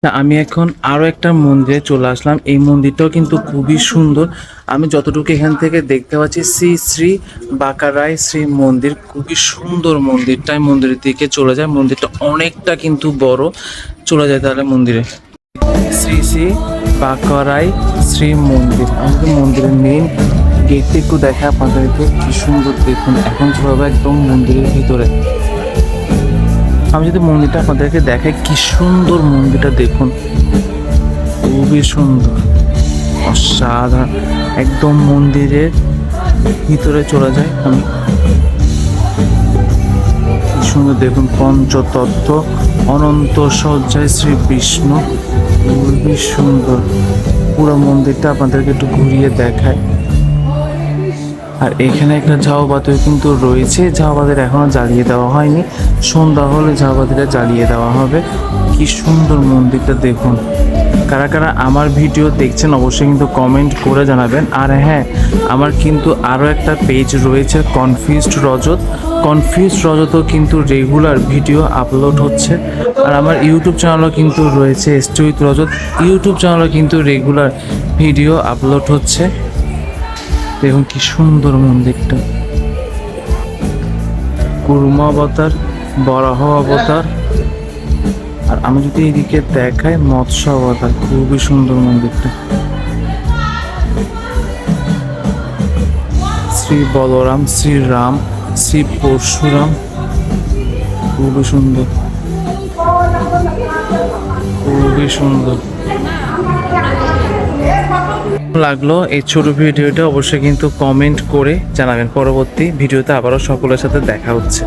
আমি এখন আরো একটা মন্দিরে চলে আসলাম। এই মন্দিরটাও কিন্তু খুবই সুন্দর। আমি যতটুকু এখান থেকে দেখতে পাচ্ছি শ্রী শ্রী বাঁকারায় শ্রী মন্দির, খুবই সুন্দর মন্দিরটাই। মন্দিরের দিকে চলে যায়, মন্দিরটা অনেকটা কিন্তু বড়। চলে যায় তাহলে মন্দিরে। শ্রী শ্রী বাঁকারায় শ্রী মন্দির। আমাদের মন্দিরের মেইন গেটটা একটু দেখা আপনাদেরকে, কি সুন্দর দেখুন। এখন চলে যাবো একদম মন্দিরের ভিতরে। আমি যদি মন্দিরটা আপনাদেরকে দেখাই, কি সুন্দর মন্দিরটা দেখুন, খুবই সুন্দর, অসাধারণ। একদম মন্দিরের ভিতরে চলে যায় আমি। কি সুন্দর দেখুন, পঞ্চতত্ত্ব অনন্ত সজ্জায় শ্রী বিষ্ণু, খুবই সুন্দর। পুরো মন্দিরটা আপনাদেরকে একটু ঘুরিয়ে দেখায়। আর এখানে একটা ঝাউবাতি কিন্তু রয়েছে, ঝাউবাতিটা এখনো জ্বালিয়ে দেওয়া হয়নি, সন্ধ্যা হলে ঝাউবাতিটা জ্বালিয়ে দেওয়া হবে। কি সুন্দর মন্দিরটা দেখুন। কারা কারা আমার ভিডিও দেখছেন অবশ্যই কিন্তু কমেন্ট করে জানাবেন। আর হ্যাঁ, আমার কিন্তু আরও একটা পেজ রয়েছে কনফিউজড রজত। কনফিউজড রজতও কিন্তু রেগুলার ভিডিও আপলোড হচ্ছে। আর আমার ইউটিউব চ্যানেলও কিন্তু রয়েছে স্টে উইথ রজত, ইউটিউব চ্যানেলও কিন্তু রেগুলার ভিডিও আপলোড হচ্ছে। দেখুন কি সুন্দর মন্দিরটা, কুর্মা অবতার, বরাহ অবতার, আর আমি যদি এদিকে দেখাই মৎস্য অবতার। খুবই সুন্দর মন্দিরটা। শ্রী বলরাম, শ্রী রাম, শ্রী পরশুরাম, খুবই সুন্দর, খুবই সুন্দর লাগলো এই ছোট ভিডিওটা। অবশ্যই কিন্তু কমেন্ট করে জানাবেন। পরবর্তী ভিডিওতে আবারও সকলের সাথে দেখা হচ্ছে।